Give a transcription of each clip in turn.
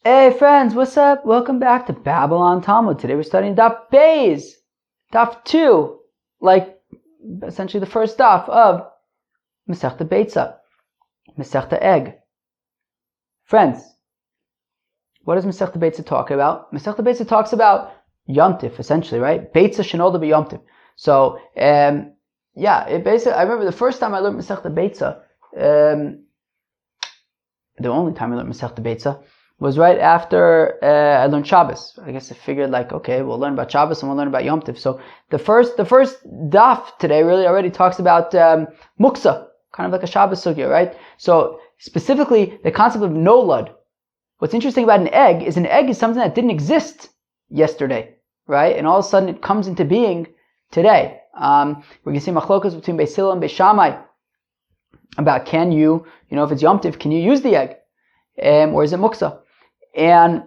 Hey friends, what's up? Welcome back to Babylon Talmud. Today we're studying Daf Beis, Daf 2, like essentially the first Daf of Masechta Beitzah, Masechta Egg. Friends, what does Masechta Beitzah talk about? Masechta Beitzah talks about Yom Tif, essentially, right? Beitzah shenolda b'Yom Tif. So, it basically, I remember the first time I learned Masechta Beitzah, the only time I learned Masechta Beitzah, was right after I learned Shabbos. I guess I figured okay, we'll learn about Shabbos and we'll learn about Yom Tif. So the first daf today really already talks about muksa, kind of like a Shabbos sugya, right? So specifically the concept of nolad. What's interesting about an egg is something that didn't exist yesterday, right? And all of a sudden it comes into being today. We're going to see machlokas between Beis Hillel and Beis Shammai about can you, if it's Yom Tif, can you use the egg? Or is it muksa? And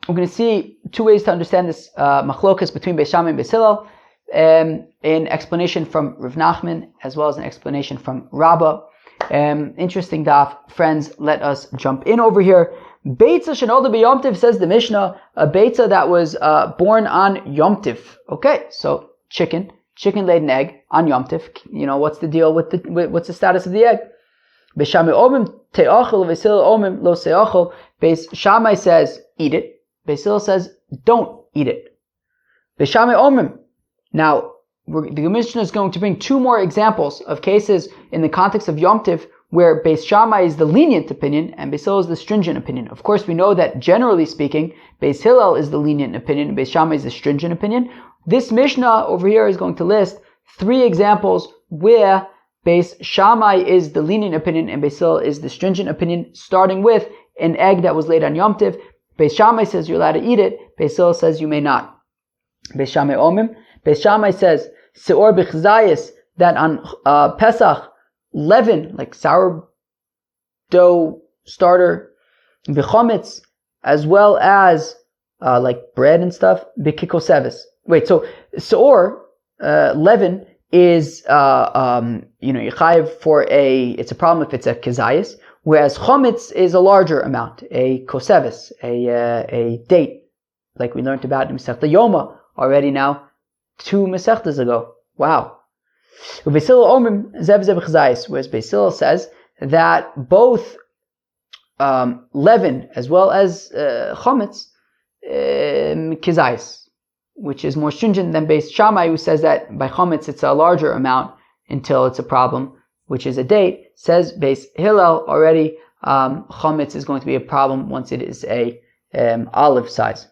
we're going to see two ways to understand this machlokas between Beis Shammai and Beis Hillel, an explanation from Rav Nachman as well as an explanation from Rabbah. Interesting daf. Friends, let us jump in over here. Beitzah shenolda b'Yom Tif, says the Mishna, a Beitzah that was born on Yom Tif. Okay, so chicken laid an egg on Yom Tif. What's the deal with what's the status of the egg? Beis Shammai omim te'achol, Beis Hillel omim lo se'achol. Beis Shammai says eat it. Beis Hillel says don't eat it. Beis Shammai omim. Now the Mishna is going to bring two more examples of cases in the context of Yom Tif where Beis Shammai is the lenient opinion and Beis Hillel is the stringent opinion. Of course, we know that generally speaking, Beis Hillel is the lenient opinion and Beis Shammai is the stringent opinion. This Mishnah over here is going to list three examples where Beis Shammai is the lenient opinion and Beis Hillel is the stringent opinion, starting with an egg that was laid on Yom Tiv. Beis Shammai says you're allowed to eat it. Beis Hillel says you may not. Beis Shammai omim. Beis Shammai says seor b'chzayis, that on Pesach, leaven, like sourdough starter, b'chometz, as well as like bread and stuff, b'kikosevis. Wait, so seor, leaven, is Yechayev for it's a problem if it's a kezayis, whereas chometz is a larger amount, a kosevis, a date, like we learned about in Masechta Yoma already now 2 Masechtas ago. Wow. Beis Hillel omrim zev kezayis, whereas Beis Hillel says that both leaven as well as chometz kezayis, which is more stringent than Beis Shammai, who says that by chometz it's a larger amount until it's a problem, which is a date. Says Beis Hillel already, chometz is going to be a problem once it is a olive size.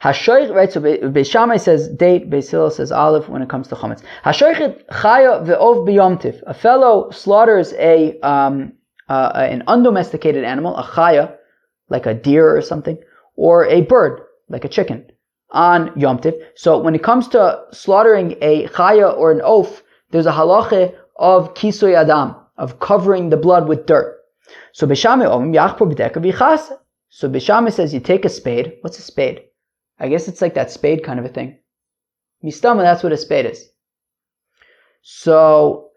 Hashoich, right? So Beis Shammai says date, Beis Hillel says olive when it comes to chometz. Hashoichet chaya ve'ov b'Yom Tif. A fellow slaughters an undomesticated animal, a chaya, like a deer or something, or a bird, like a chicken, on Yom Tif. So when it comes to slaughtering a chaya or an oaf, there's a halacha of kisoy adam, of covering the blood with dirt. So Beis Shammai omim yachpor b'deka v'yichase. So Beis Shammai says you take a spade. What's a spade? I guess it's like that spade kind of a thing. Mistama, that's what a spade is. So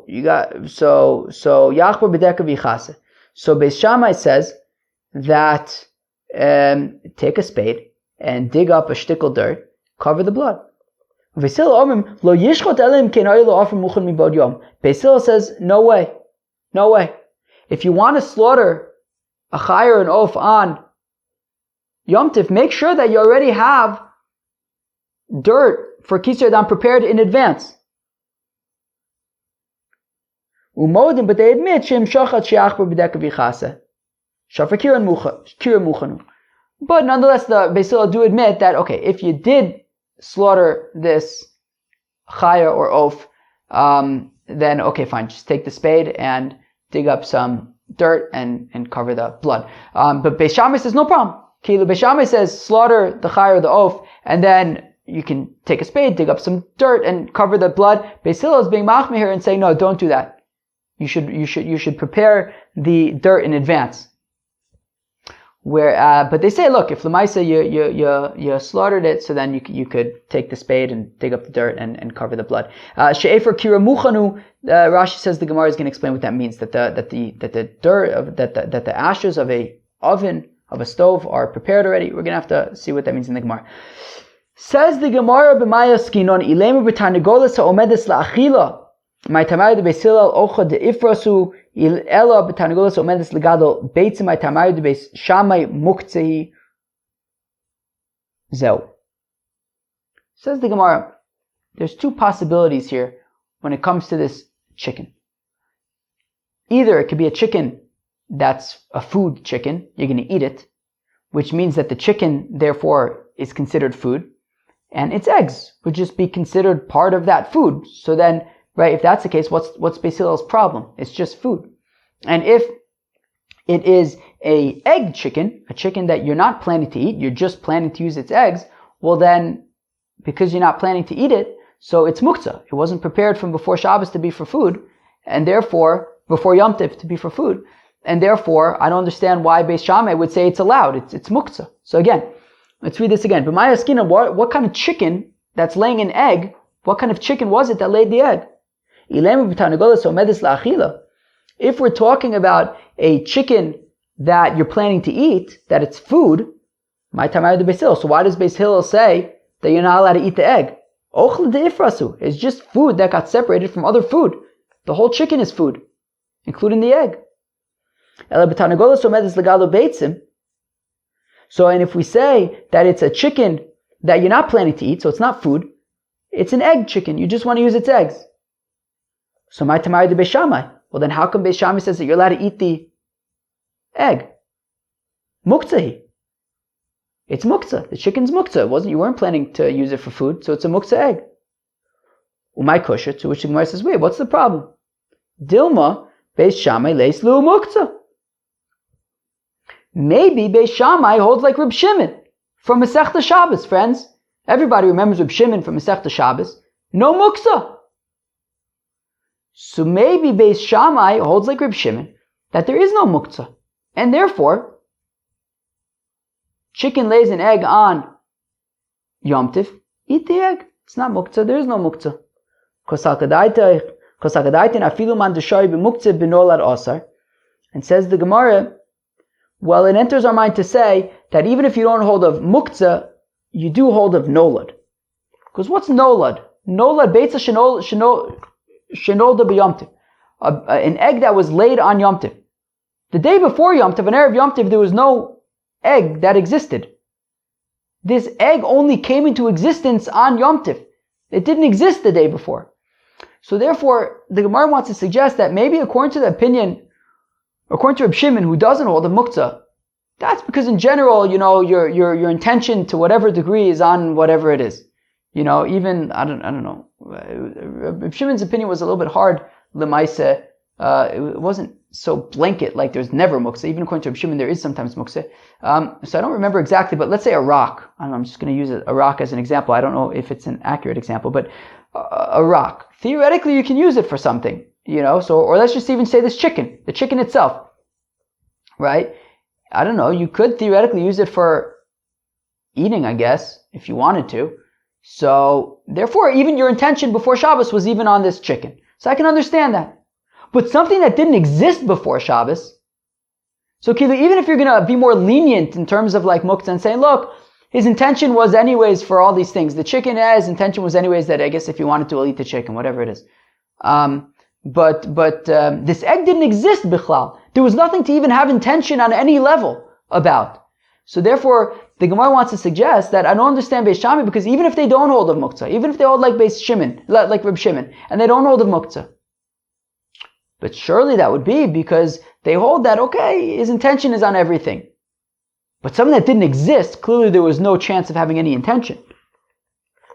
you got yachpor b'deka v'yichase. So Beis Shammai says that take a spade and dig up a shtickle dirt, cover the blood. Beis Hillel says, no way. If you want to slaughter a chay or an oaf on Yom Tif, make sure that you already have dirt for kisei adam prepared in advance. But they admit but nonetheless, the Beis Hillel do admit that, okay, if you did slaughter this chaya or oaf, then okay, fine, just take the spade and dig up some dirt and cover the blood. But Beis Shammai says no problem. Beis Shammai says slaughter the chaya or the oaf, and then you can take a spade, dig up some dirt, and cover the blood. Beis Hillel is being machmir here and saying, no, don't do that. You should prepare the dirt in advance. But they say, look, if Lamaisa you slaughtered it, so then you could take the spade and dig up the dirt and cover the blood. She'efer kira muchanu. Rashi says the Gemara is going to explain what that means. That the dirt that the ashes of a oven, of a stove, are prepared already. We're going to have to see what that means in the Gemara. Says the Gemara, b'maya skinon ilema b'tarnegolas ha'omedes la'achila. My tamayud besilal ocha de ifrasu ela b'tarnegolas ha'omedes legadol beitzah. My tamayud beis shamay muktzei zeu. Says the Gemara, there's two possibilities here when it comes to this chicken. Either it could be a chicken that's a food chicken, you're going to eat it, which means that the chicken therefore is considered food, and its eggs would just be considered part of that food. So then, right, if that's the case, what's Beis Hillel's problem? It's just food. And if it is a egg chicken, a chicken that you're not planning to eat, you're just planning to use its eggs, well then, because you're not planning to eat it, so it's muktzah. It wasn't prepared from before Shabbos to be for food, and therefore, before Yom Tov to be for food. And therefore, I don't understand why Beis Shammai would say it's allowed. It's muktzah. So again, let's read this again. But my askina, what kind of chicken that's laying an egg? What kind of chicken was it that laid the egg? If we're talking about a chicken that you're planning to eat, that it's food, my tamayud Beis Hillel. So why does Beis Hillel say that you're not allowed to eat the egg? Ochle de ifrasu. It's just food that got separated from other food. The whole chicken is food, including the egg. So, and if we say that it's a chicken that you're not planning to eat, so it's not food, it's an egg chicken, you just want to use its eggs. So my tamayud Beis Shammai. Well then how come Beis Shammai says that you're allowed to eat the egg? Muktzah. It's muktzah. The chicken's muktzah. You weren't planning to use it for food, so it's a muktzah egg. Umay kosher, to which the Gemara says, wait, what's the problem? Dilma Beis Shammai leis lu muktzah. Maybe Beis Shammai holds like Reb Shimon from Masechta Shabbos, friends. Everybody remembers Reb Shimon from Masechta Shabbos. No muktzah. So maybe Beis Shammai holds like Reb Shimon that there is no muktzah. And therefore, chicken lays an egg on Yom Tiv, eat the egg. It's not muktzah, there is no muktzah. And says the Gemara, well, it enters our mind to say that even if you don't hold of muktzah, you do hold of nolad. Because what's nolad? Nolad, Beitzah shenolda b'Yom Tiv. An egg that was laid on Yom Tiv. The day before Yom Tiv, an Erev Yom Tiv, there was no egg that existed. This egg only came into existence on Yom Tiv. It didn't exist the day before. So therefore, the Gemara wants to suggest that maybe according to the opinion, according to Reb Shimon, who doesn't hold a muktzah, that's because in general, your intention to whatever degree is on whatever it is. Even, I don't know. Reb Shimon's opinion was a little bit hard, l'maaseh. It wasn't so blanket, like there's never muktzah. Even according to Reb Shimon, there is sometimes muktzah. So I don't remember exactly, but let's say a rock. I don't know, I'm just going to use a rock as an example. I don't know if it's an accurate example, but a rock. Theoretically, you can use it for something, or let's just even say the chicken itself, right? I don't know, you could theoretically use it for eating, I guess, if you wanted to. So, therefore, even your intention before Shabbos was even on this chicken. So I can understand that. But something that didn't exist before Shabbos, so even if you're going to be more lenient in terms of like muktzah and saying, look, his intention was anyways for all these things. The chicken, his intention was anyways that I guess if you wanted to, we'll eat the chicken, whatever it is. But this egg didn't exist, bichlal. There was nothing to even have intention on any level about. So therefore, the Gemara wants to suggest that I don't understand Beis Shammai, because even if they don't hold of muktzah, even if they hold like Beis Shimon, like Reb Shimon, and they don't hold of muktzah, but surely that would be because they hold that, okay, his intention is on everything. But something that didn't exist, clearly there was no chance of having any intention.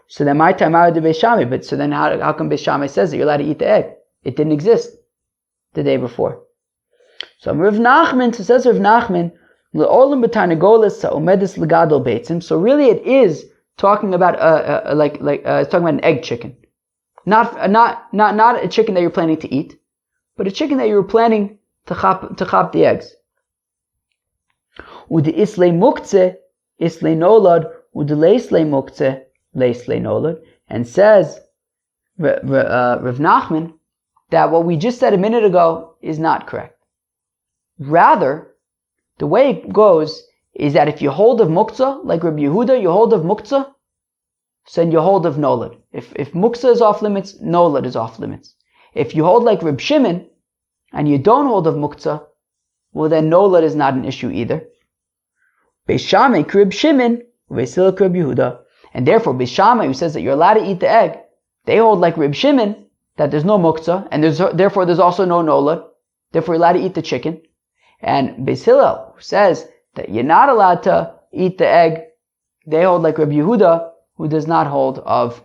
So then my time out of Beis Shammai, but so then how come Beis Shammai says that you're allowed to eat the egg? It didn't exist the day before. So Rav Nachman, so says Rav Nachman, so really it is talking about it's talking about an egg chicken. Not a chicken that you're planning to eat, but a chicken that you were planning to chop the eggs. Ude islay muktzeh, islay nolad, ude leislay muktzeh, leislay nolad. And says Rav Nachman that what we just said a minute ago is not correct. Rather, the way it goes is that if you hold of muktzah, like Rabbi Yehuda, you hold of muktzah, so then you hold of nolad. If muktzah is off limits, nolad is off limits. If you hold like Reb Shimon, and you don't hold of muktzah, well then nolad is not an issue either. Beis Shammai Reb Shimon, Beis Hillel Reb Yehuda, and therefore Beis Shammai, who says that you're allowed to eat the egg, they hold like Reb Shimon that there's no muktzah, and therefore there's also no nolad. Therefore you're allowed to eat the chicken. And Beis Hillel, who says that you're not allowed to eat the egg, they hold like Reb Yehuda, who does not hold of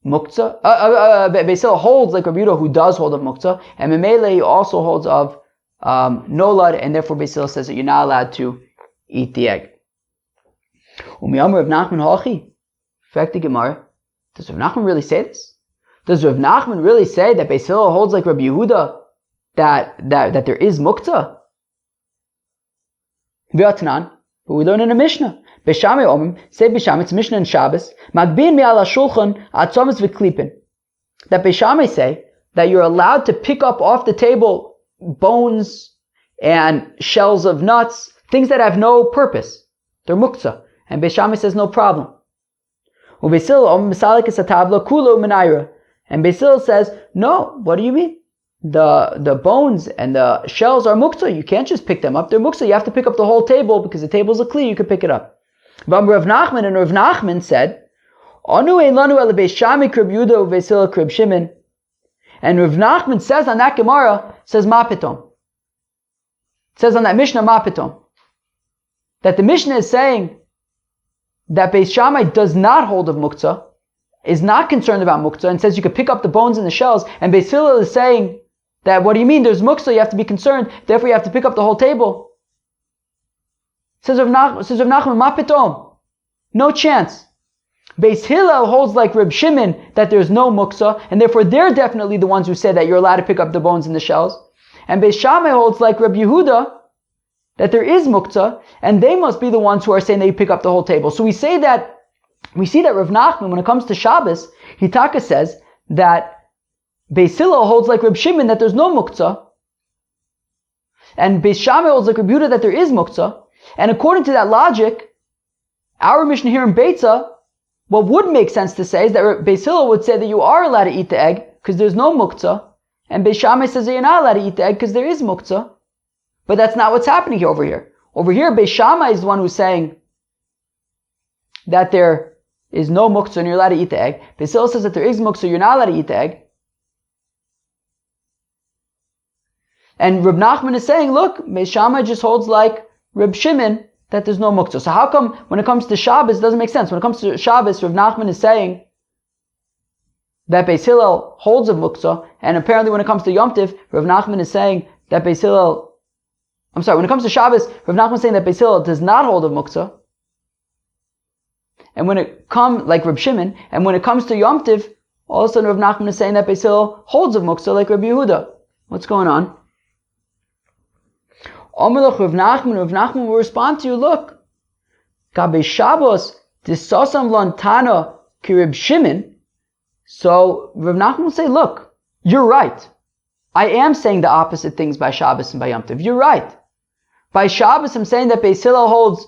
muktzah. Beis Hillel holds like Reb Yehuda, who does hold of muktzah, and Memele he also holds of nolad, and therefore Beis Hillel says that you're not allowed to eat the egg. Umiyamar Rav Nachman Hachi. Fact the Gemara. Does Rav Nachman really say this? Does Rav Nachman really say that Beis Hillel holds like Rabbi Yehuda that there is muktzah? V'atanan, but we learn in a Mishna. Beis Shammai Omrim, say Beis Shammai, it's Mishna and Shabbos. Magbin mi ala shulchan atzomis v'klipin. That Beis Shammai say that you're allowed to pick up off the table bones and shells of nuts, things that have no purpose. They're muktzah. And Beis Shammai says no problem. And Beis Hillel says, no, what do you mean? The bones and the shells are muktzah. You can't just pick them up. They're muktzah. You have to pick up the whole table because the table's a kli. You can pick it up. Rav Nachman, and Rav Nachman said, and Rav Nachman says on that Gemara, says ma pitom. Says on that Mishnah, ma pitom. That the Mishnah is saying that Beis Shammai does not hold of muktzah, is not concerned about muktzah, and says you could pick up the bones and the shells, and Beis Hillel is saying that, what do you mean, there's muktzah, you have to be concerned, therefore you have to pick up the whole table. Says Rav Nachman, ma pitom. No chance. Beis Hillel holds like Reb Shimon that there's no muktzah, and therefore they're definitely the ones who say that you're allowed to pick up the bones and the shells. And Beis Shammai holds like Reb Yehuda that there is muktzah, and they must be the ones who are saying that you pick up the whole table. So we see that Rav Nachman, when it comes to Shabbos, Hitaka says that Beis Hillel holds like Reb Shimon that there's no muktzah, and Beis Shammai holds like Reb Yehuda that there is muktzah, and according to that logic, our Mishna here in Beitzah, what would make sense to say is that Beis Hillel would say that you are allowed to eat the egg because there's no muktzah, and Beis Shammai says that you're not allowed to eat the egg because there is muktzah. But that's not what's happening here over here. Over here, Beis Shammai is the one who's saying that there is no muktzah and you're allowed to eat the egg. Beis Hillel says that there is muktzah, you're not allowed to eat the egg. And Reb Nachman is saying, look, Beis Shammai just holds like Reb Shimon that there's no muktzah. So how come when it comes to Shabbos, it doesn't make sense? When it comes to Shabbos, Reb Nachman is saying that Beis Hillel holds of muktzah, and apparently when it comes to Yom Tiv, Reb Nachman is saying that when it comes to Shabbos, Rav Nachman is saying that Beis Hillel does not hold of muktzah. And when it comes, like Reb Shimon, and when it comes to Yom Tiv, all of a sudden Rav Nachman is saying that Beis Hillel holds of muktzah like Rabbi Yehuda. What's going on? Omelech Rav Nachman will respond to you, look, Gabe Shabbos, disosam lontana ki Reb Shimon. So Rav Nachman will say, look, you're right. I am saying the opposite things by Shabbos and by Yom Tov. You're right. By Shabbos, I'm saying that Beis Hillel holds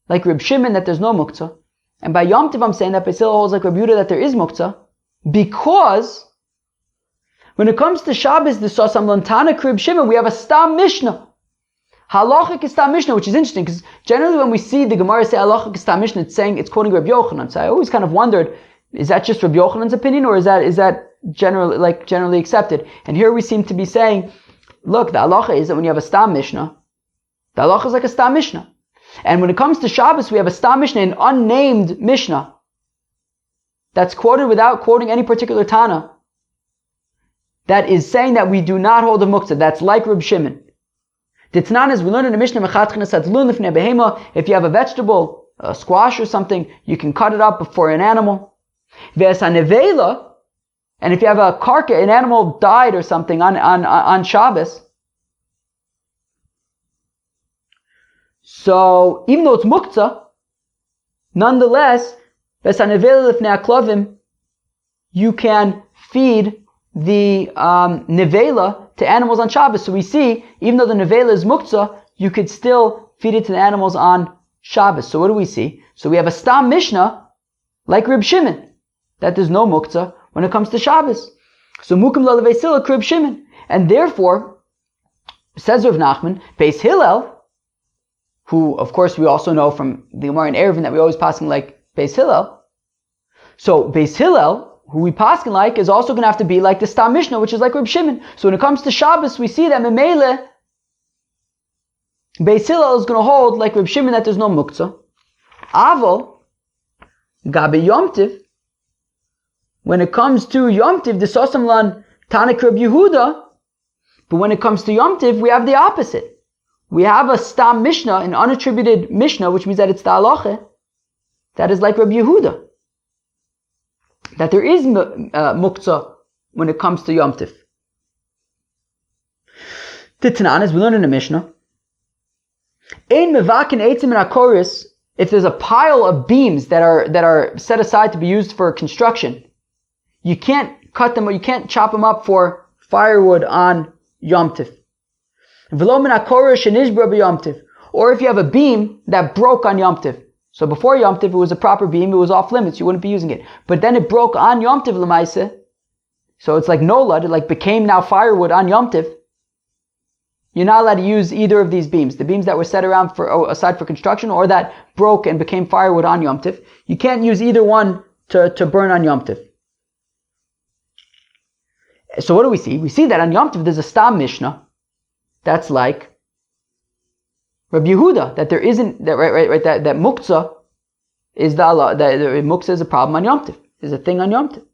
like Reb Shimon that there's no muktzah. And by Yom Tov, I'm saying that Beis Hillel holds like Reb Yehuda that there is muktzah. Because when it comes to Shabbos, the Sosam Lontana Reb Shimon, we have a Stam Mishnah. Halachic is Stam Mishnah, which is interesting because generally when we see the Gemara say Halachic is Stam Mishnah, it's quoting Reb Yochanan. So I always kind of wondered, is that just Reb Yochanan's opinion, or is that generally accepted? And here we seem to be saying, look, the halacha is that when you have a Stam Mishnah, the halacha is like a Stam Mishnah. And when it comes to Shabbos, we have a Stam Mishnah, an unnamed Mishnah, that's quoted without quoting any particular Tana, that is saying that we do not hold a muktzah. That's like Reb Shimon. The Tanan is, we learned in the Mishnah, if you have a vegetable, a squash or something, you can cut it up before an animal. And if you have a carcass, an animal died or something on Shabbos, So even though it's muktzah, nonetheless, you can feed the nevela to animals on Shabbos. So we see, even though the nevela is muktzah, you could still feed it to the animals on Shabbos. So what do we see? So we have a stam Mishnah, like Reb Shimon, that there's no muktzah when it comes to Shabbos. So mukim la levesila Reb Shimon. And therefore, says Rav Nachman, Beis Hillel, who of course we also know from the Gemara in Eruvin that we always passing like Beis Hillel. So Beis Hillel, who we paskin like, is also going to have to be like the Stam Mishnah, which is like Reb Shimon. So when it comes to Shabbos, we see that Memele, Beis Hillel is going to hold like Reb Shimon that there's no muktzah. Aval, Gabe Yom Tiv, when it comes to Yom Tiv, the Sosam Lan Tanik Reb Yehuda, but when it comes to Yom Tiv, we have the opposite. We have a Stam Mishnah, an unattributed Mishnah, which means that it's the halacha, that is like Reb Yehuda, that there is muktzah when it comes to Yom Tiv. The Tananas, we learn in the Mishnah, Ein mevakin eitzim in akoris, if there's a pile of beams that are set aside to be used for construction, you can't cut them or you can't chop them up for firewood on Yom Tiv. V'lo min akorish shenishbra b'Yom Tiv, or if you have a beam that broke on Yom Tiv. So before Yom Tiv, it was a proper beam, it was off limits, you wouldn't be using it. But then it broke on Yom Tiv l'maiseh, so it's like nolad, it like became now firewood on Yom Tiv. You're not allowed to use either of these beams, the beams that were set around aside for construction, or that broke and became firewood on Yom Tiv. You can't use either one to burn on Yom Tiv. So what do we see? We see that on Yom Tiv there's a Stam Mishnah that's like Rabbi Yehuda, that there isn't, that that muktzah is the Allah, that muktzah is a problem on Yom Tiv, is a thing on Yom Tiv.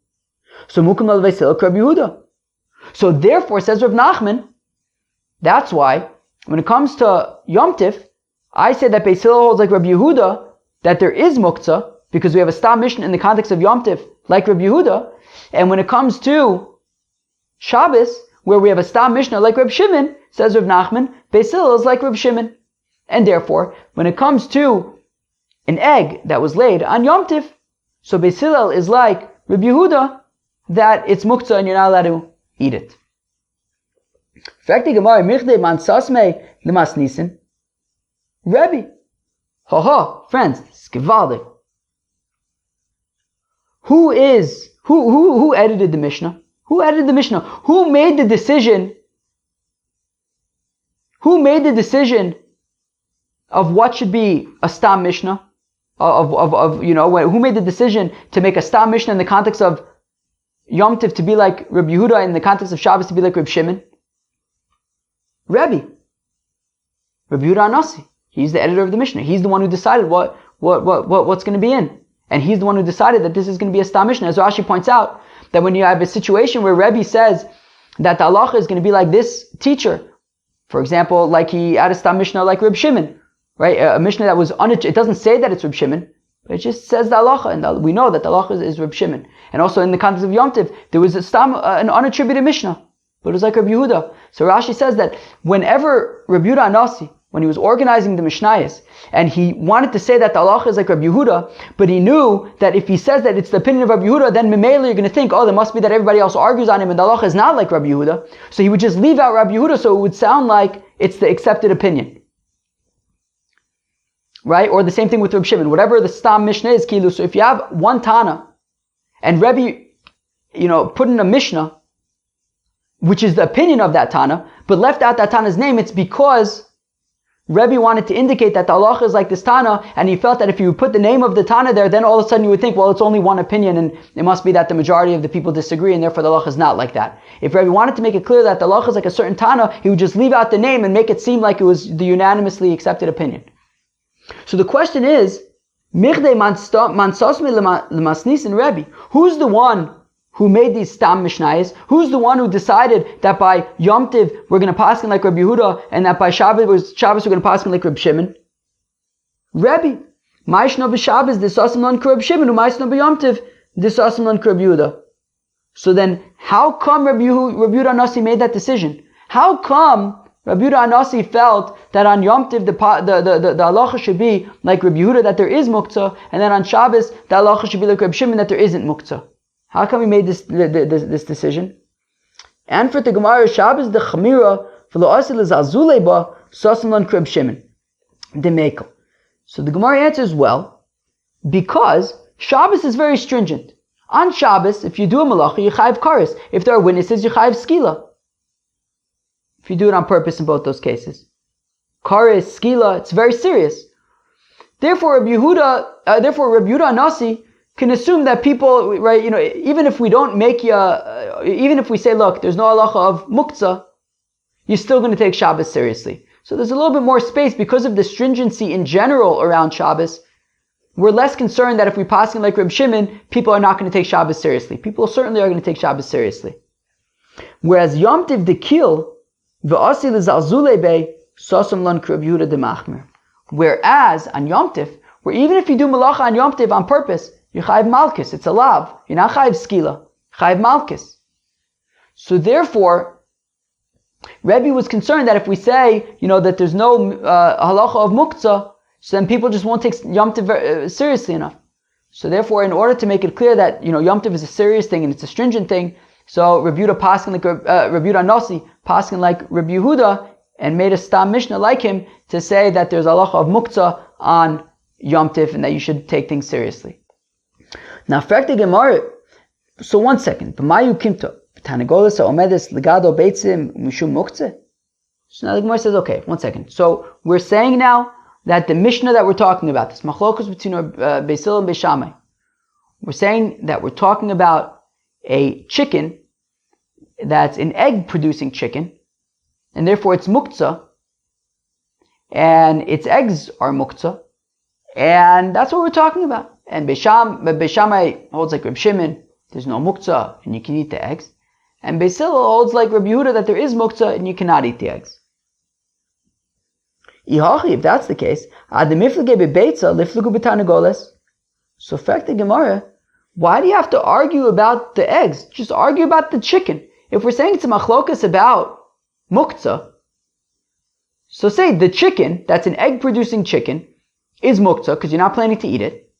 So mukim al veisil Rabbi Yehuda. So therefore, says Rav Nachman, that's why when it comes to Yom Tiv, I say that Beis Hillel holds like Rabbi Yehuda, that there is muktzah, because we have a Stam Mishnah in the context of Yom Tiv, like Rabbi Yehuda, and when it comes to Shabbos, where we have a Stam Mishnah like Reb Shimon, says Rav Nachman, Beis Hillel is like Reb Shimon. And therefore, when it comes to an egg that was laid on Yom Tiv, so Beis Hillel is like Reb Yehuda, that it's muktzah and you're not allowed to eat it. Rebbe, friends, this is gewaldig. Who edited the Mishnah? Who edited the Mishnah? Who made the decision? Who made the decision of what should be a Stam Mishnah? Who made the decision to make a Stam Mishnah in the context of Yom Tiv to be like Reb Yehuda, in the context of Shabbos to be like Reb Shimon? Rebbe Yehuda Anasi. He's the editor of the Mishnah. He's the one who decided what's going to be in. And he's the one who decided that this is going to be a Stam Mishnah. As Rashi points out, that when you have a situation where Rebbe says that the halacha is going to be like this teacher, for example, like he had a Stam Mishnah like Reb Shimon, right? A Mishnah that was, it doesn't say that it's Reb Shimon, but it just says the halacha, and we know that the halacha is Reb Shimon. And also in the context of Yom Tiv, there was an unattributed Mishnah, but it was like Reb Yehuda. So Rashi says that whenever Reb Yehuda Anasi, when he was organizing the Mishnayos, and he wanted to say that the halacha is like Rabbi Yehuda, but he knew that if he says that it's the opinion of Rabbi Yehuda, then Memele you're going to think, there must be that everybody else argues on him, and the halacha is not like Rabbi Yehuda. So he would just leave out Rabbi Yehuda, so it would sound like it's the accepted opinion. Right? Or the same thing with Reb Shimon. Whatever the Stam Mishnah is, Kilu. So if you have one Tana, and Rebbe, put in a Mishnah, which is the opinion of that Tana, but left out that Tana's name, it's because Rebbe wanted to indicate that the halacha is like this Tana, and he felt that if you put the name of the Tana there, then all of a sudden you would think, well, it's only one opinion, and it must be that the majority of the people disagree, and therefore the halacha is not like that. If Rebbe wanted to make it clear that the halacha is like a certain Tana, he would just leave out the name and make it seem like it was the unanimously accepted opinion. So the question is, who's the one who made these Stam Mishnayos? Who's the one who decided that by Yom Tiv we're going to paskin like Rabbi Yehuda, and that by Shabbos we're going to paskin like Rabbi Shimon? Rebbe. Mishna b'Shabbos disasim lan Rabbi Shimon, u'Mishna b'Yom Tiv disasim lan Rabbi Yehuda. So then, how come Rabbi Yehuda Nasi made that decision? How come Rabbi Yehuda Anasi felt that on Yom Tiv the halacha should be like Rabbi Yehuda that there is muktzah, and then on Shabbos the halacha should be like Rabbi Shimon that there isn't muktzah. How come we made this decision? And for the Gemara, Shabbos the Chamira v'lo asil zalzulei ba sasam lan Rabbi Shimon the Mekel. So the Gemara answers, well, because Shabbos is very stringent. On Shabbos, if you do a malacha, you chayiv kares. If there are witnesses, you chayiv skila. If you do it on purpose in both those cases. Kares, skila, it's very serious. Therefore, Rabbi Yehuda Anasi can assume that people, right, even if we don't make even if we say, look, there's no halacha of muktzah, you're still going to take Shabbos seriously. So there's a little bit more space because of the stringency in general around Shabbos. We're less concerned that if we pass in like Reb Shimon, people are not going to take Shabbos seriously. People certainly are going to take Shabbos seriously. Whereas Yom Tiv the Kil, V'asi l'zalzulei bei, sosam lan Reb Yehuda de Machmir. Whereas on Yom Tiv, where even if you do malacha on Yom Tiv on purpose, you chayiv malchus, it's a lav. You're not chayiv skila, chayiv malchus. So therefore, Rebbe was concerned that if we say, that there's no halacha of muktzah, so then people just won't take Yom Tov seriously enough. So therefore, in order to make it clear that, Yom Tov is a serious thing and it's a stringent thing, so Rabbi Yehuda paskin like Rabbi Yehuda Nasi paskin like Rabbi Yehuda and made a stam Mishna like him to say that there's halacha of muktzah on Yom Tov and that you should take things seriously. Now, Frekte Gemara. So one second. B'mayu kimto Tanagolas omedes legado beitzim mishum muktzeh. So now the Gemara says, okay, one second. So we're saying now that the Mishnah that we're talking about, this machlokus between Beis Hillel and Beis Shammai, we're saying that we're talking about a chicken that's an egg-producing chicken, and therefore it's muktzah, and its eggs are muktzah, and that's what we're talking about. And Beis Shammai holds like Reb Shimon, there's no muktzah, and you can eat the eggs. And Beis Hillel holds like Rabbi Yehuda that there is muktzah, and you cannot eat the eggs. If that's the case, so fact the Gemara, why do you have to argue about the eggs? Just argue about the chicken. If we're saying it's a machlokas about muktzah, so say the chicken, that's an egg-producing chicken, is muktzah, because you're not planning to eat it.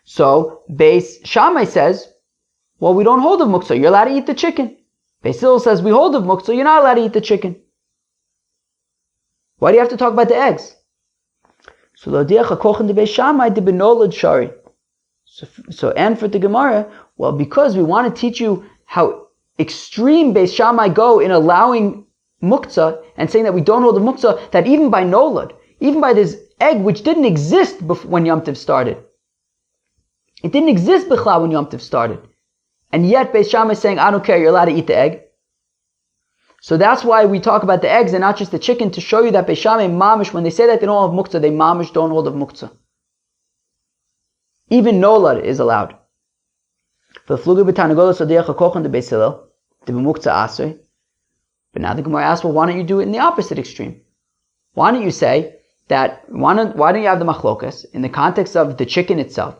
So Beis Shammai says, well, we don't hold of muktzah, you're allowed to eat the chicken. Beis Hillel says, we hold of muktzah, you're not allowed to eat the chicken. Why do you have to talk about the eggs? So and for the Gemara, well, because we want to teach you how extreme Beis Shammai go in allowing muktzah and saying that we don't hold the muktzah, that even by nolad, even by this egg which didn't exist when Yom Tov started. It didn't exist b'chlal when Yom Tov started. And yet Beis Shammai is saying, I don't care, you're allowed to eat the egg. So that's why we talk about the eggs and not just the chicken, to show you that Beis Shammai mamish, when they say that they don't have muktzah, they mamish don't hold of muktzah. Even nolad is allowed. But now the Gemara asks, well, why don't you do it in the opposite extreme? Why don't you say that, why don't you have the machlokas in the context of the chicken itself?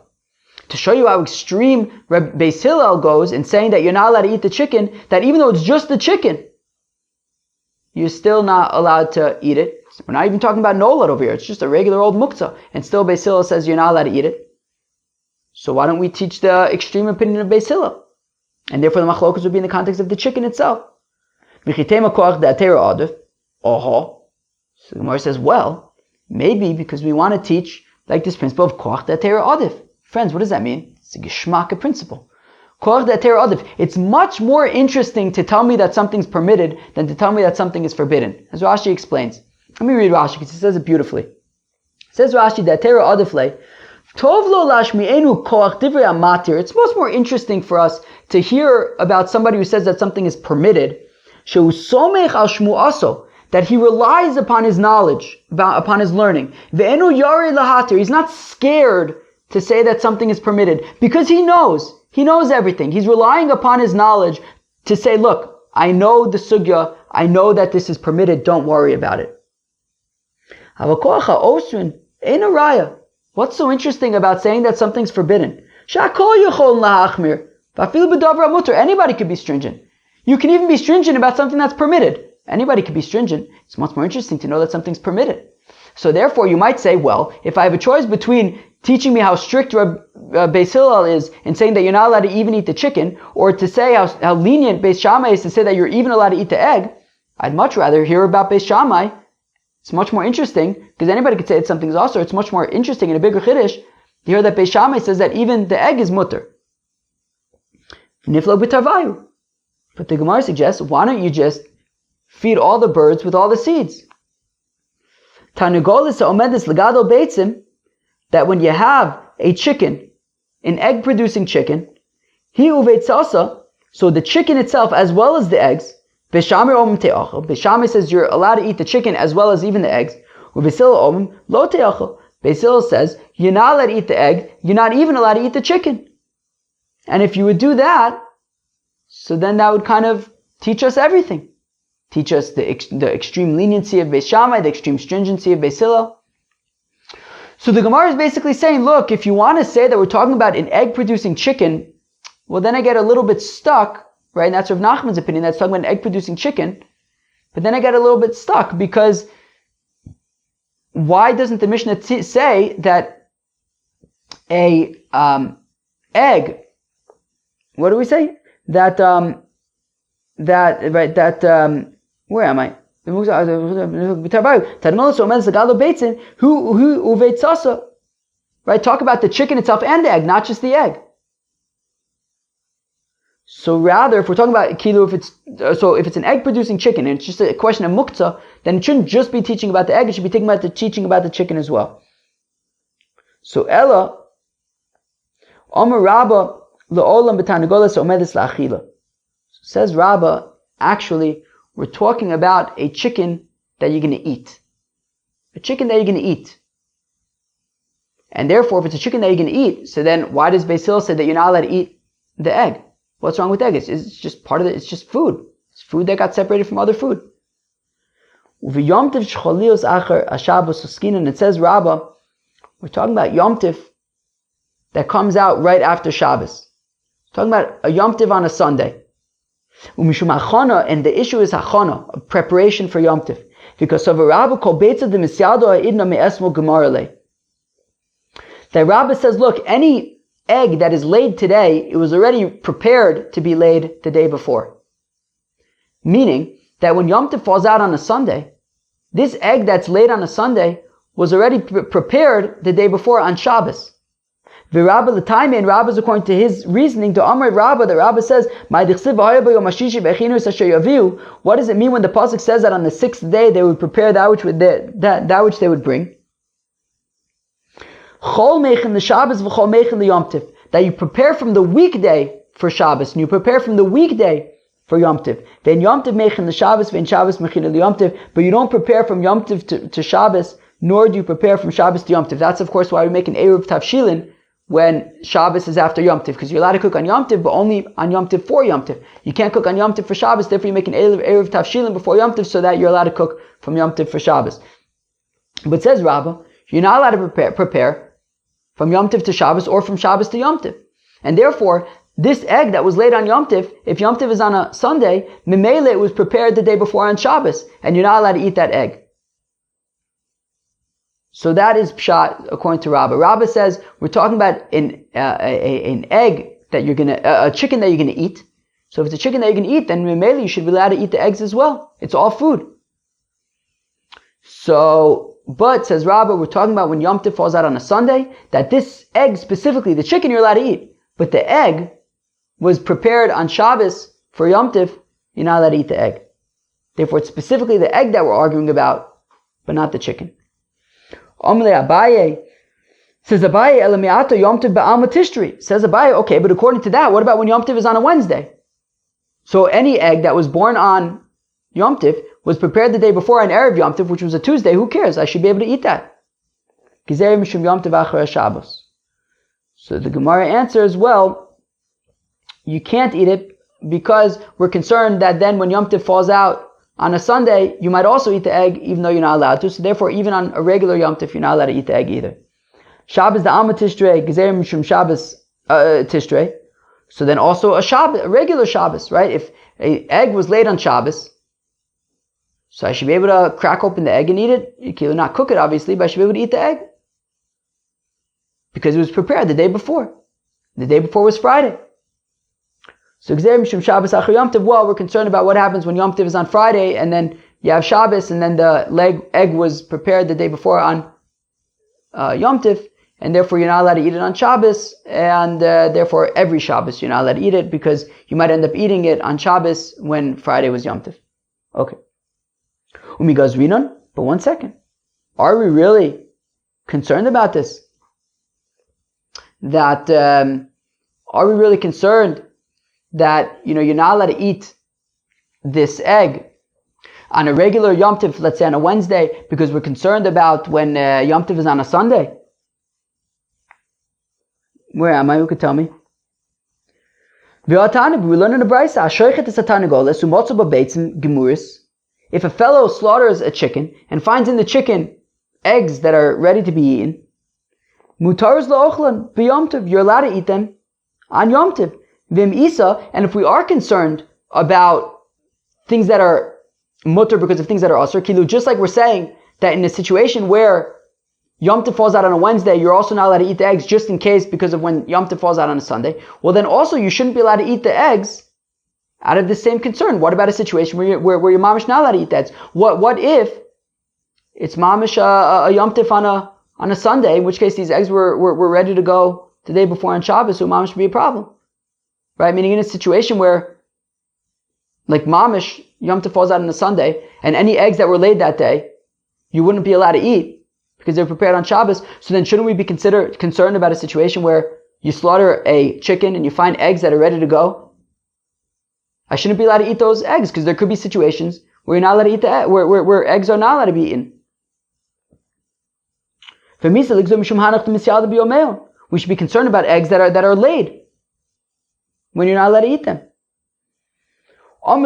To show you how extreme Beis Hillel goes in saying that you're not allowed to eat the chicken, that even though it's just the chicken, you're still not allowed to eat it. We're not even talking about nolad over here. It's just a regular old muktzah. And still Beis Hillel says you're not allowed to eat it. So why don't we teach the extreme opinion of Beis Hillel? And therefore the machlokas would be in the context of the chicken itself. So the Gemara says, well, maybe because we want to teach like this principle of koach da'atera adif. Friends, what does that mean? It's a geschmacka principle. Koach da'atera adif. It's much more interesting to tell me that something's permitted than to tell me that something is forbidden. As Rashi explains. Let me read Rashi because he says it beautifully. It says Rashi, da'atera adif le, tov lo lashmi'enu koach divrei amatir. It's much more interesting for us to hear about somebody who says that something is permitted, shehu somech al shmu'aso, that he relies upon his knowledge, upon his learning. Ve'enu yarei lahatir. He's not scared to say that something is permitted because he knows everything. He's relying upon his knowledge to say, look, I know the sugya, I know that this is permitted, don't worry about it. What's so interesting about saying that something's forbidden? Anybody could be stringent. You can even be stringent about something that's permitted. Anybody could be stringent. It's much more interesting to know that something's permitted. So therefore, you might say, well, if I have a choice between teaching me how strict Beis Hillel is in saying that you're not allowed to even eat the chicken, or to say how lenient Beis Shammai is to say that you're even allowed to eat the egg, I'd much rather hear about Beis Shammai. It's much more interesting, because anybody could say that something's also, it's much more interesting in a bigger Chiddush to hear that Beis Shammai says that even the egg is mutter. Niflo b'tarvayu. But the Gemara suggests, why don't you just feed all the birds with all the seeds? Tarnagolis ha'omedis legado beitzim, that when you have a chicken, an egg-producing chicken, he uveitzasa, so the chicken itself as well as the eggs, Beis Shammai omim te'achel. Beis Shammai says you're allowed to eat the chicken as well as even the eggs. Beis Hillel omim lo te'achel. Beis Hillel says you're not allowed to eat the egg, you're not even allowed to eat the chicken. And if you would do that, so then that would kind of teach us everything. Teach us the extreme leniency of Beis Shammai, the extreme stringency of Beis Hillel. So the Gemara is basically saying, look, if you want to say that we're talking about an egg-producing chicken, well, then I get a little bit stuck, right? And that's Rav Nachman's opinion, that's talking about an egg-producing chicken. But then I get a little bit stuck, because why doesn't the Mishnah say that a egg, what do we say? Where am I? Right? Talk about the chicken itself and the egg, not just the egg. So rather, if we're talking about kilu, if it's an egg-producing chicken and it's just a question of muktzah, then it shouldn't just be teaching about the egg; it should be teaching about the chicken as well. So Ella, Omer Rabba le'olam b'tarnagolas omedes la'achila. Says Rabba, actually, we're talking about a chicken that you're going to eat. A chicken that you're going to eat. And therefore, if it's a chicken that you're going to eat, so then why does Beis Hillel say that you're not allowed to eat the egg? What's wrong with egg? It's just part of it. It's just food. It's food that got separated from other food. And it says, Rabba, we're talking about Yom Tif that comes out right after Shabbos. We're talking about a Yom Tif on a Sunday. And the issue is hachana, a preparation for Yom Tif. Because of a Rabba called Beitzah de Misyado ha'idna me'esmo gemarale. That Rabba says, look, any egg that is laid today, it was already prepared to be laid the day before. Meaning that when Yom Tov falls out on a Sunday, this egg that's laid on a Sunday was already prepared the day before on Shabbos. The Rabba l'taime, and Rabba is according to his reasoning to Amar Rabba, the Rabba says, what does it mean when the pasuk says that on the sixth day they would prepare that which they would bring? That you prepare from the weekday for Shabbos, and you prepare from the weekday for Yom Tiv. Then Yom Tiv mechin the Shabbos, then Shabbos mechin the Yom Tiv. But you don't prepare from Yom Tiv to Shabbos, nor do you prepare from Shabbos to Yom Tiv. That's of course why we make an Eruv Tavshilin when Shabbos is after Yom Tiv, because you're allowed to cook on Yom Tiv, but only on Yom Tiv for Yom Tiv. You can't cook on Yom Tiv for Shabbos, therefore you make an Eruv Tavshilin before Yom Tiv so that you're allowed to cook from Yom Tiv for Shabbos. But says Rabbah, you're not allowed to prepare from Yom Tiv to Shabbos or from Shabbos to Yom Tiv. And therefore, this egg that was laid on Yom Tiv, if Yom Tiv is on a Sunday, Memele it was prepared the day before on Shabbos, and you're not allowed to eat that egg. So that is pshat according to Rabbah. Rabbah says we're talking about an egg that you're a chicken that you're gonna eat. So if it's a chicken that you're gonna eat, then Memele you should be allowed to eat the eggs as well. It's all food. So, but says Rabbah, we're talking about when Yom Tiv falls out on a Sunday, that this egg specifically, the chicken you're allowed to eat, but the egg was prepared on Shabbos for Yom Tiv, you're not allowed to eat the egg. Therefore, it's specifically the egg that we're arguing about, but not the chicken. Omle Abaye says Abaye Elamiato Yom Tiv ba'alma tishtri. Says Abaye, okay, but according to that, what about when Yom Tiv is on a Wednesday? So any egg that was born on Yom Tiv was prepared the day before on Erev Yom Tiv, which was a Tuesday. Who cares? I should be able to eat that. Gizeri mishum Yom Tiv achar Shabbos. So the Gemara answers, well, you can't eat it because we're concerned that then when Yom Tiv falls out on a Sunday, you might also eat the egg even though you're not allowed to. So therefore, even on a regular Yom Tiv, you're not allowed to eat the egg either. Shabbos the Alma Tishrei, Gizeri mishum Shabbos Tishrei. So then also a Shabbos, a regular Shabbos, right? If an egg was laid on Shabbos, So I should be able to crack open the egg and eat it. You can not cook it, obviously, but I should be able to eat the egg. Because it was prepared the day before. The day before was Friday. So well, we're concerned about what happens when Yom Tov is on Friday, and then you have Shabbos, and then the egg was prepared the day before on Yom Tov, and therefore you're not allowed to eat it on Shabbos, and therefore every Shabbos you're not allowed to eat it, because you might end up eating it on Shabbos when Friday was Yom Tov. Okay. But one second. Are we really concerned about this? That, are we really concerned that, you're not allowed to eat this egg on a regular Yom Tov, let's say on a Wednesday, because we're concerned about when Yom Tov is on a Sunday? Where am I? Who could tell me? We learn in the Beitzah, if a fellow slaughters a chicken and finds in the chicken eggs that are ready to be eaten, mutar's la'ochlan b'Yom Tov, you're allowed to eat them on Yom Tov. Vim isa, and if we are concerned about things that are mutar because of things that are asur, kilu, just like we're saying that in a situation where Yom Tov falls out on a Wednesday, you're also not allowed to eat the eggs just in case because of when Yom Tov falls out on a Sunday. Well, then also you shouldn't be allowed to eat the eggs out of the same concern. What about a situation where your mamish not allowed to eat the eggs? What if it's mamish a Yom Tov on a Sunday, in which case these eggs were ready to go the day before on Shabbos, so mamish would be a problem, right? Meaning in a situation where, like mamish, Yom Tov falls out on a Sunday, and any eggs that were laid that day, you wouldn't be allowed to eat because they're prepared on Shabbos. So then shouldn't we be concerned about a situation where you slaughter a chicken and you find eggs that are ready to go? I shouldn't be allowed to eat those eggs because there could be situations where you're not allowed to eat the egg, where eggs are not allowed to be eaten. We should be concerned about eggs that are laid when you're not allowed to eat them. To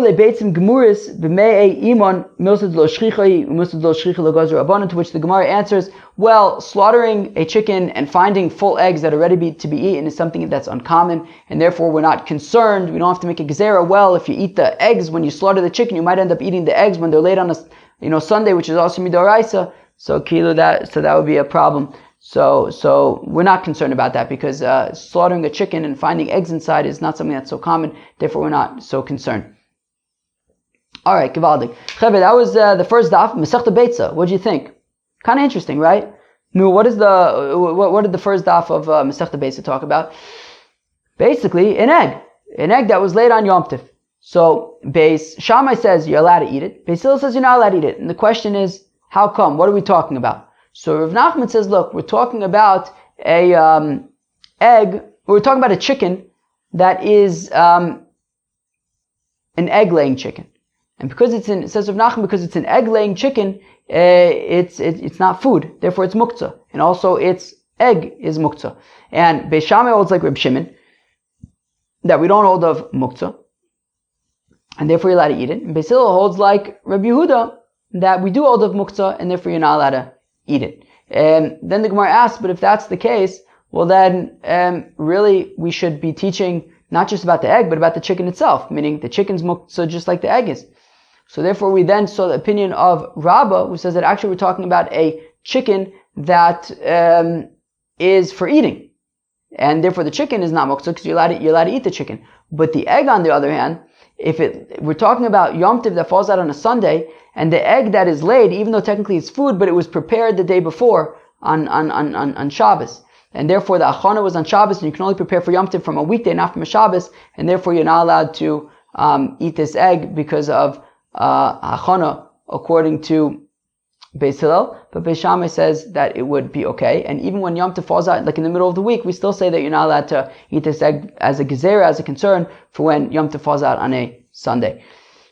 which the Gemara answers, well, slaughtering a chicken and finding full eggs that are ready to be eaten is something that's uncommon, and therefore we're not concerned. We don't have to make a gezerah. Well, if you eat the eggs when you slaughter the chicken, you might end up eating the eggs when they're laid on a Sunday, which is also midoraisa. So that would be a problem. So we're not concerned about that because slaughtering a chicken and finding eggs inside is not something that's so common. Therefore, we're not so concerned. All right, Givaldi. Cheve, that was the first daf, Masechta Beitzah. What do you think? Kind of interesting, right? No, what did the first daf of Masechta Beitzah talk about? Basically, an egg that was laid on Yom Tov. So, Beis Shammai says you're allowed to eat it. Beis Hillel says you're not allowed to eat it. And the question is, how come? What are we talking about? So Rav Nachman says, look, we're talking about a egg. We're talking about a chicken that is an egg-laying chicken. And because it says Rav Nachman, because it's an egg-laying chicken, it's not food. Therefore, it's muktzah. And also, its egg is muktzah. And Beis Shammai holds like Reb Shimon, that we don't hold of muktzah. And therefore, you're allowed to eat it. And Beis Hillel holds like Reb Yehuda, that we do hold of muktzah, and therefore, you're not allowed to eat it. And then the Gemara asks, but if that's the case, well then, really, we should be teaching not just about the egg, but about the chicken itself. Meaning, the chicken's muktzah just like the egg is. So therefore, we then saw the opinion of Rabbah, who says that actually we're talking about a chicken that is for eating, and therefore the chicken is not muktzah because you're allowed to eat the chicken. But the egg, on the other hand, if we're talking about Yom Tov that falls out on a Sunday, and the egg that is laid, even though technically it's food, but it was prepared the day before on Shabbos, and therefore the achana was on Shabbos, and you can only prepare for Yom Tov from a weekday, not from a Shabbos, and therefore you're not allowed to eat this egg because of achana, according to Beis Hillel. But Beis Shammai says that it would be okay. And even when Yom Tov falls out, like in the middle of the week, we still say that you're not allowed to eat this egg as a gezerah, as a concern for when Yom Tov falls out on a Sunday.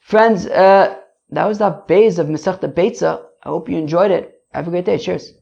Friends, that was the base of Masechta Beitzah. I hope you enjoyed it. Have a great day. Cheers.